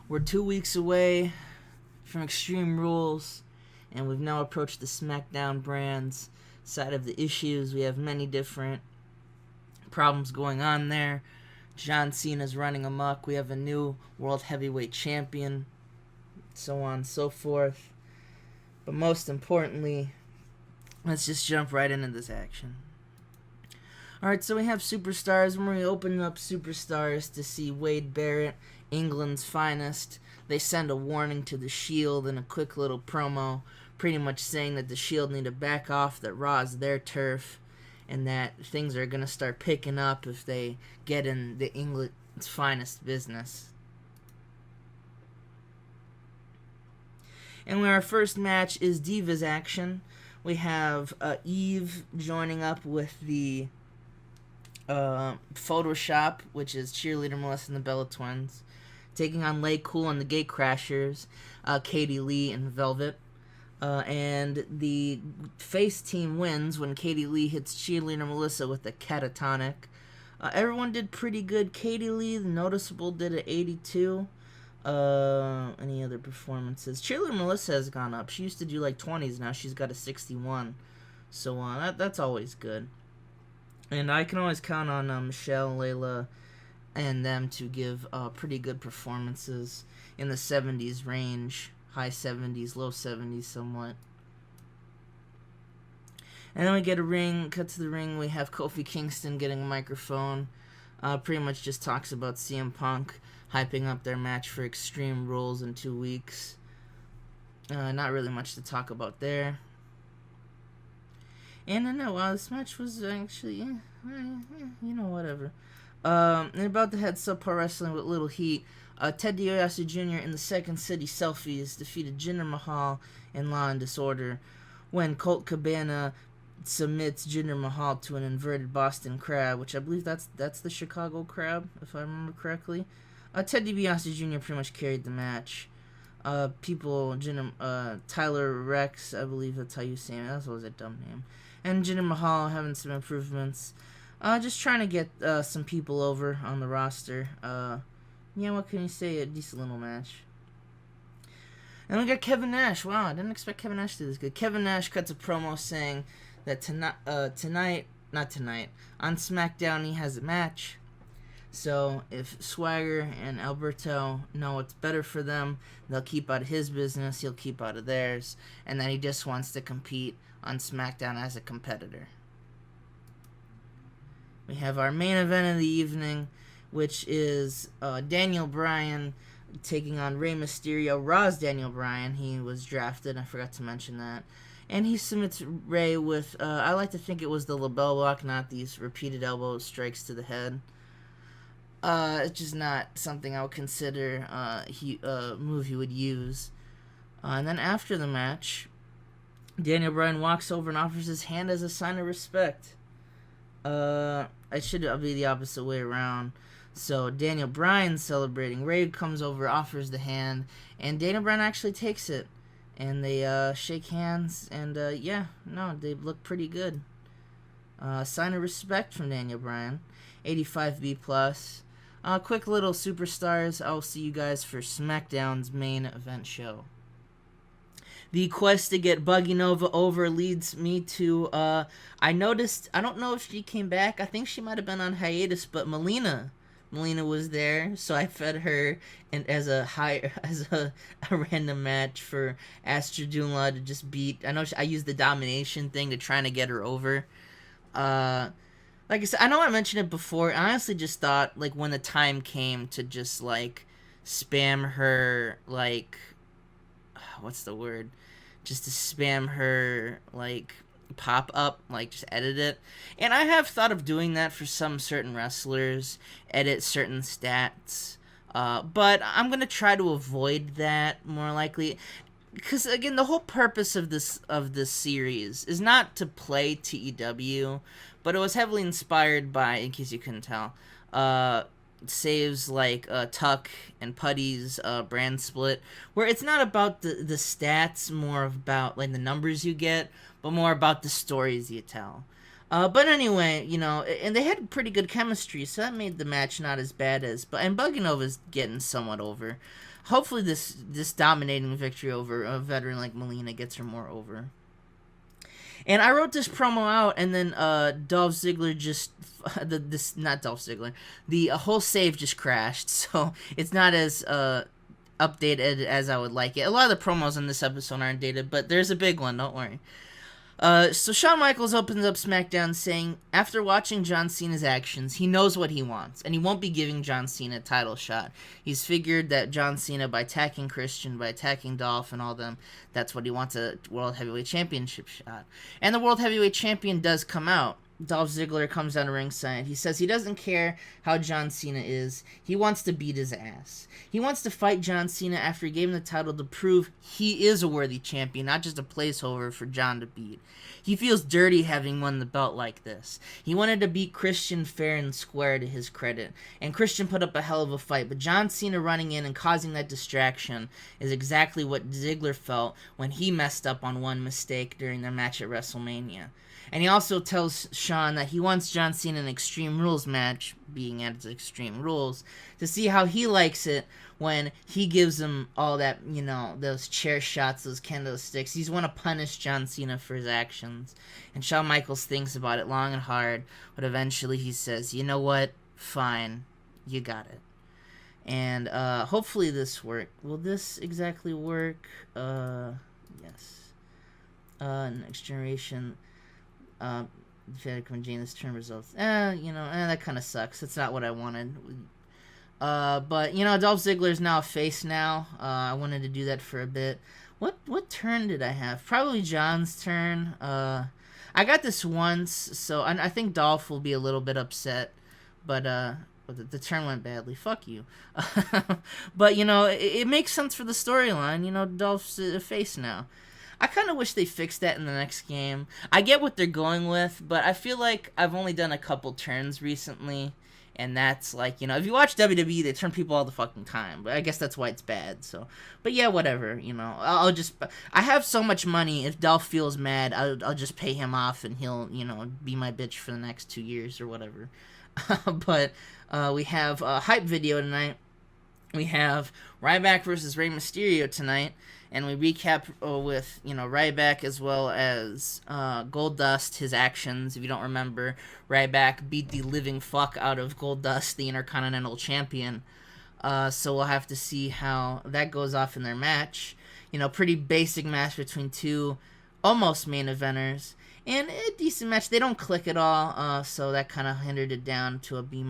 We're 2 weeks away from Extreme Rules, and we've now approached the SmackDown brand's side of the issues. We have many different problems going on there. John Cena's running amok. We have a new World Heavyweight Champion, so on and so forth. But most importantly, let's just jump right into this action. Alright, so we have Superstars, and we open up Superstars to see Wade Barrett, England's finest. They send a warning to the Shield in a quick little promo, pretty much saying that the Shield need to back off, that Raw is their turf, and that things are going to start picking up if they get in the England's finest business. And our first match is Divas action. We have Eve joining up with the Photoshop, which is Cheerleader Melissa and the Bella Twins, taking on Lay Cool and the Gate Crashers, Katie Lee and Velvet. And the face team wins when Katie Lee hits Cheerleader Melissa with the catatonic. Everyone did pretty good. Katie Lee, the noticeable, did an 82. Any other performances? Cheerleader Melissa has gone up. She used to do like 20s. Now she's got a 61. So that's always good. And I can always count on Michelle, Layla, and them to give pretty good performances in the 70s range. High 70s, low 70s somewhat. And then we get a ring. Cut to the ring. We have Kofi Kingston getting a microphone. Pretty much just talks about CM Punk hyping up their match for Extreme Rules in 2 weeks. Not really much to talk about there. And I know, this match was actually, whatever. And about the head subpar wrestling with little heat. Ted DiBiase Jr. in the Second City Selfies defeated Jinder Mahal in Law and Disorder when Colt Cabana submits Jinder Mahal to an inverted Boston Crab, which I believe that's the Chicago Crab, if I remember correctly. Ted DiBiase Jr. pretty much carried the match. Tyler Rex, I believe that's how you say it. That was a dumb name. And Jinder Mahal having some improvements. Just trying to get some people over on the roster. What can you say? A decent little match. And we got Kevin Nash. Wow, I didn't expect Kevin Nash to do this good. Kevin Nash cuts a promo saying that on SmackDown he has a match. So if Swagger and Alberto know what's better for them, they'll keep out of his business, he'll keep out of theirs, and that he just wants to compete on SmackDown as a competitor. We have our main event of the evening, which is Daniel Bryan taking on Rey Mysterio. Raw's Daniel Bryan. He was drafted. I forgot to mention that. And he submits Rey with, I like to think it was the LaBelle Lock, not these repeated elbow strikes to the head. It's just not something I would consider a move he would use. And then after the match, Daniel Bryan walks over and offers his hand as a sign of respect. It should be the opposite way around. So Daniel Bryan celebrating. Ray comes over, offers the hand, and Daniel Bryan actually takes it. And they shake hands, and they look pretty good. Sign of respect from Daniel Bryan. 85B+. Quick little Superstars. I'll see you guys for SmackDown's main event show. The quest to get Buggy Nova over leads me to, I noticed, I don't know if she came back. I think she might have been on hiatus, but Melina was there, so I fed her and as a random match for Astra Dunla to just beat. I know I used the domination thing to try to get her over. Like I said, I know I mentioned it before. I honestly just thought, like, when the time came to just, like, spam her, like, what's the word? Just to spam her, like, pop up, like, just edit it. And I have thought of doing that for some certain wrestlers, edit certain stats. But I'm going to try to avoid that more likely. Because, again, the whole purpose of this series is not to play TEW, but it was heavily inspired by, in case you couldn't tell, saves like Tuck and Putty's brand split, where it's not about the stats, more about like the numbers you get, but more about the stories you tell. But anyway, and they had pretty good chemistry, so that made the match not as bad as. And Buganova's getting somewhat over. Hopefully, this dominating victory over a veteran like Melina gets her more over. And I wrote this promo out, and then Dolph Ziggler just not Dolph Ziggler, the whole save just crashed, so it's not as updated as I would like it. A lot of the promos in this episode aren't dated, but there's a big one. Don't worry. So Shawn Michaels opens up SmackDown saying, after watching John Cena's actions, he knows what he wants, and he won't be giving John Cena a title shot. He's figured that John Cena, by attacking Christian, by attacking Dolph and all them, that's what he wants, a World Heavyweight Championship shot. And the World Heavyweight Champion does come out. Dolph Ziggler comes down ringside. He says he doesn't care how John Cena is. He wants to beat his ass. He wants to fight John Cena after he gave him the title to prove he is a worthy champion, not just a placeholder for John to beat. He feels dirty having won the belt like this. He wanted to beat Christian fair and square, to his credit, and Christian put up a hell of a fight, but John Cena running in and causing that distraction is exactly what Ziggler felt when he messed up on one mistake during their match at WrestleMania. And he also tells Shawn that he wants John Cena in an Extreme Rules match, being at Extreme Rules, to see how he likes it when he gives him all that, those chair shots, those kendo sticks. He's want to punish John Cena for his actions. And Shawn Michaels thinks about it long and hard, but eventually he says, you know what? Fine. You got it. And hopefully this works. Will this exactly work? Yes. Next Generation... when Jane's term results. That kind of sucks. That's not what I wanted. But Dolph Ziggler's now a face now. I wanted to do that for a bit. What turn did I have? Probably John's turn. I got this once, so I think Dolph will be a little bit upset. But the turn went badly. Fuck you. But it makes sense for the storyline. Dolph's a face now. I kind of wish they fixed that in the next game. I get what they're going with, but I feel like I've only done a couple turns recently, and that's like, if you watch WWE, they turn people all the fucking time, but I guess that's why it's bad, so. But yeah, whatever, I have so much money, if Dolph feels mad, I'll just pay him off, and he'll, be my bitch for the next 2 years or whatever. But we have a hype video tonight. We have Ryback versus Rey Mysterio tonight. And we recap with, Ryback as well as Goldust, his actions. If you don't remember, Ryback beat the living fuck out of Goldust, the Intercontinental Champion. So we'll have to see how that goes off in their match. Pretty basic match between two almost main eventers. And a decent match. They don't click at all, so that kind of hindered it down to a B-.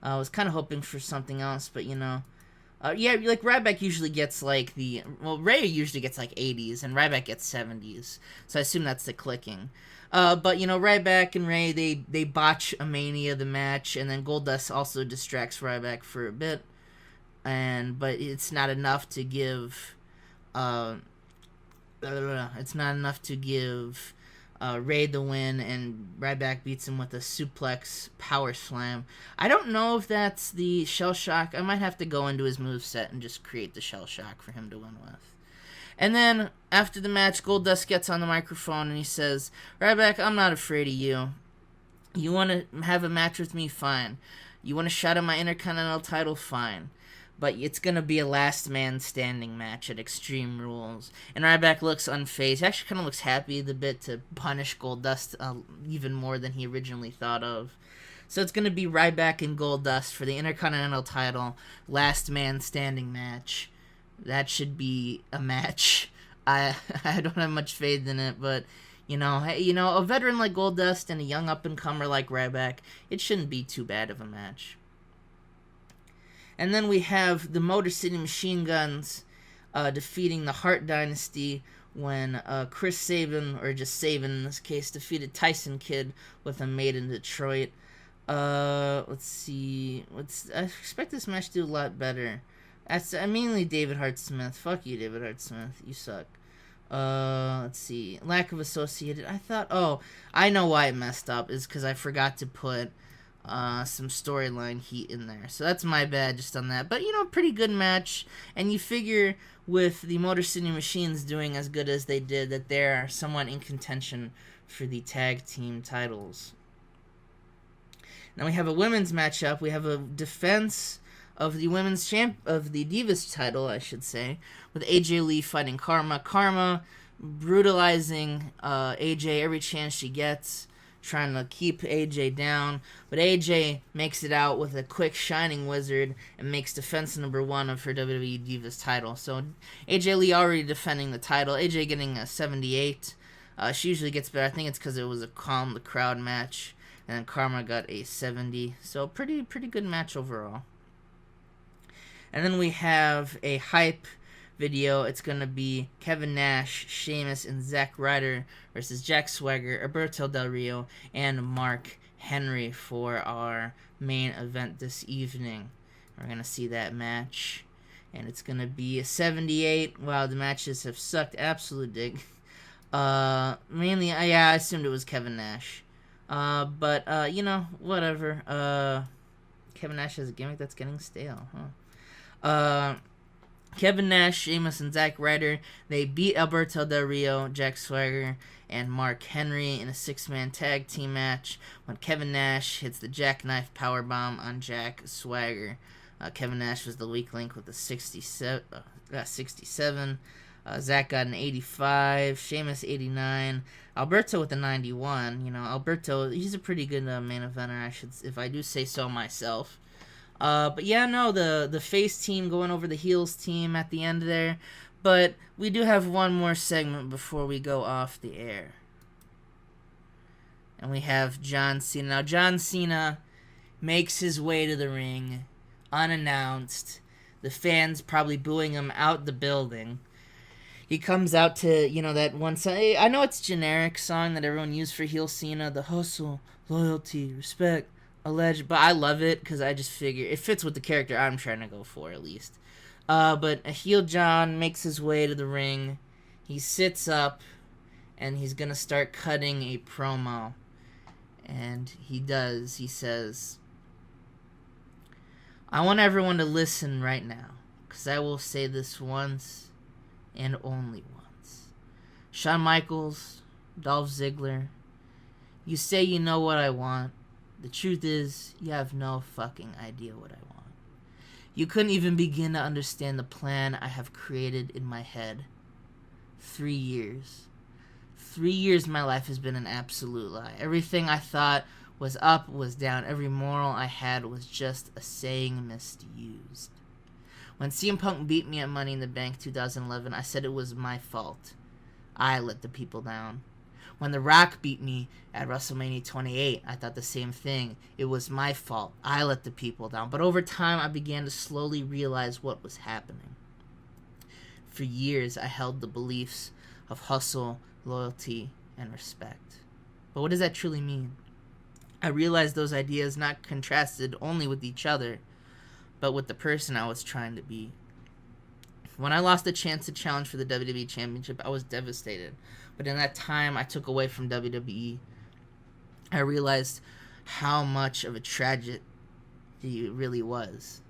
I was kind of hoping for something else, but, like Ryback usually gets like Ray usually gets like 80s and Ryback gets 70s, so I assume that's the clicking. But Ryback and Ray they botch a Mania the match, and then Goldust also distracts Ryback for a bit, but it's not enough to give Ray the win, and Ryback beats him with a suplex power slam. I don't know if that's the shell shock. I might have to go into his moveset and just create the shell shock for him to win with. And then, after the match, Goldust gets on the microphone and he says, Ryback, I'm not afraid of you. You want to have a match with me? Fine. You want a shot at my Intercontinental title? Fine. But it's going to be a last man standing match at Extreme Rules. And Ryback looks unfazed. He actually kind of looks happy the bit to punish Goldust even more than he originally thought of. So it's going to be Ryback and Goldust for the Intercontinental title last man standing match. That should be a match. I don't have much faith in it, but a veteran like Goldust and a young up-and-comer like Ryback, it shouldn't be too bad of a match. And then we have the Motor City Machine Guns defeating the Hart Dynasty when Chris Sabin, or just Sabin in this case, defeated Tyson Kidd with a Made in Detroit. Let's see. I expect this match to do a lot better. That's mainly David Hart Smith. Fuck you, David Hart Smith. You suck. Let's see. Lack of associated. I know why it messed up. Is because I forgot to put some storyline heat in there. So that's my bad just on that. But, pretty good match. And you figure with the Motor City Machines doing as good as they did that they're somewhat in contention for the tag team titles. Now we have a women's matchup. We have a defense of the of the Divas title, I should say, with AJ Lee fighting Karma. Karma brutalizing AJ every chance she gets, trying to keep AJ down, but AJ makes it out with a quick Shining Wizard and makes defense number 1 of her WWE Divas title. So AJ Lee already defending the title. AJ getting a 78. She usually gets better. I think it's because it was a calm the crowd match, and then Karma got a 70. So pretty good match overall. And then we have a hype video. It's going to be Kevin Nash, Sheamus, and Zack Ryder versus Jack Swagger, Alberto Del Rio, and Mark Henry for our main event this evening. We're going to see that match, and it's going to be a 78. Wow, the matches have sucked absolute dick. Mainly, I assumed it was Kevin Nash. But you know, whatever. Kevin Nash has a gimmick that's getting stale, huh? Kevin Nash, Sheamus, and Zack Ryder, they beat Alberto Del Rio, Jack Swagger, and Mark Henry in a 6-man tag team match when Kevin Nash hits the jackknife powerbomb on Jack Swagger. Kevin Nash was the weak link with a 67. Zack got an 85. Sheamus 89. Alberto with a 91. You know, Alberto, he's a pretty good main eventer, if I do say so myself. But yeah, no, the face team going over the heels team at the end there. But we do have one more segment before we go off the air. And we have John Cena. Now, John Cena makes his way to the ring unannounced. The fans probably booing him out the building. He comes out to, you know, that one song. I know it's generic song that everyone used for heel Cena. The hustle, loyalty, respect. Alleged, but I love it because I just figure it fits with the character I'm trying to go for, at least. But a heel John makes his way to the ring. He sits up, and he's gonna start cutting a promo. And he does. He says, "I want everyone to listen right now, because I will say this once and only once. Shawn Michaels, Dolph Ziggler, you say you know what I want. The truth is, you have no fucking idea what I want. You couldn't even begin to understand the plan I have created in my head. 3 years. 3 years my life has been an absolute lie. Everything I thought was up was down. Every moral I had was just a saying misused. When CM Punk beat me at Money in the Bank 2011, I said it was my fault. I let the people down. When The Rock beat me at WrestleMania 28, I thought the same thing. It was my fault. I let the people down. But over time, I began to slowly realize what was happening. For years, I held the beliefs of hustle, loyalty, and respect. But what does that truly mean? I realized those ideas not contrasted only with each other, but with the person I was trying to be. When I lost the chance to challenge for the WWE Championship, I was devastated. But in that time I took away from WWE, I realized how much of a tragedy it really was.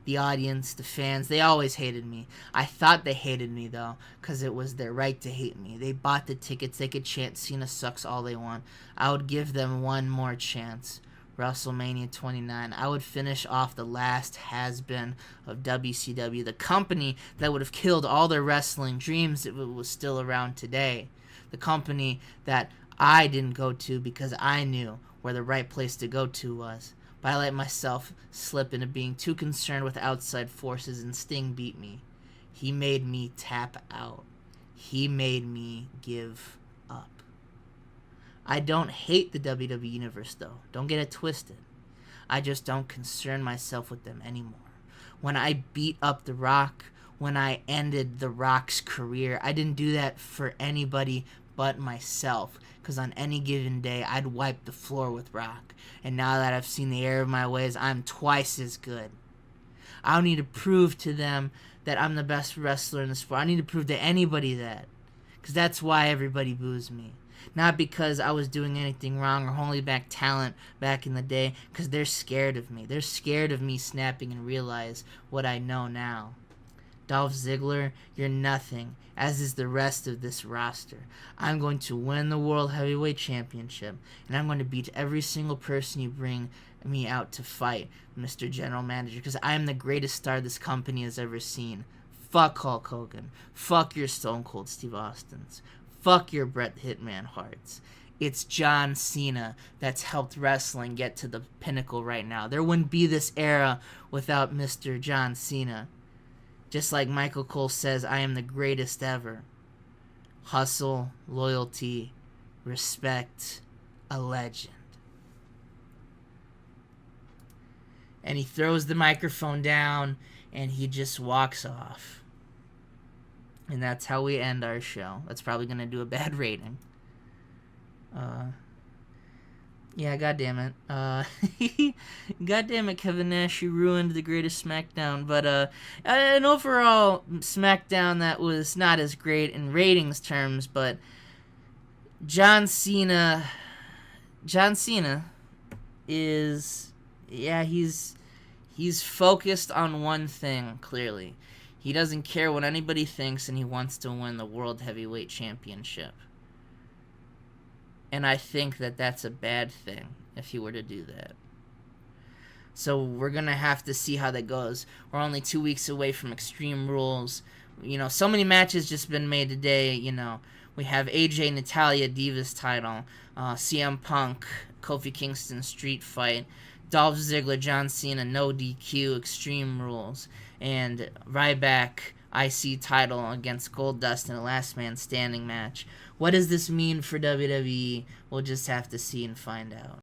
The audience, the fans, they always hated me. I thought they hated me, though, because it was their right to hate me. They bought the tickets. They could chant Cena sucks all they want. I would give them one more chance. WrestleMania 29. I would finish off the last has-been of WCW, the company that would have killed all their wrestling dreams if it was still around today. The company that I didn't go to because I knew where the right place to go to was. But I let myself slip into being too concerned with outside forces, and Sting beat me. He made me tap out. He made me give up. I don't hate the WWE Universe, though. Don't get it twisted. I just don't concern myself with them anymore. When I beat up The Rock, when I ended The Rock's career, I didn't do that for anybody but myself, because on any given day, I'd wipe the floor with Rock. And now that I've seen the error of my ways, I'm twice as good. I don't need to prove to them that I'm the best wrestler in the sport. I need to prove to anybody that, because that's why everybody boos me. Not because I was doing anything wrong or holding back talent back in the day, because they're scared of me. They're scared of me snapping and realize what I know now. Dolph Ziggler, you're nothing, as is the rest of this roster. I'm going to win the World Heavyweight Championship, and I'm going to beat every single person you bring me out to fight, Mr. General Manager, because I am the greatest star this company has ever seen. Fuck Hulk Hogan. Fuck your Stone Cold Steve Austins. Fuck your Bret Hitman Harts. It's John Cena that's helped wrestling get to the pinnacle right now. There wouldn't be this era without Mr. John Cena. Just like Michael Cole says, I am the greatest ever. Hustle, loyalty, respect, a legend. And he throws the microphone down and he just walks off. And that's how we end our show. That's probably going to do a bad rating. Yeah, goddammit. Goddammit, Kevin Nash, you ruined the greatest SmackDown. But an overall SmackDown that was not as great in ratings terms, but John Cena is, yeah, he's focused on one thing, clearly. He doesn't care what anybody thinks, and he wants to win the World Heavyweight Championship. And I think that that's a bad thing if he were to do that. So we're going to have to see how that goes. We're only 2 weeks away from Extreme Rules. You know, so many matches just been made today. You know, we have AJ Natalya Divas title, CM Punk, Kofi Kingston street fight, Dolph Ziggler, John Cena, no DQ, Extreme Rules, and Ryback IC title against Goldust in a last man standing match. What does this mean for WWE? We'll just have to see and find out.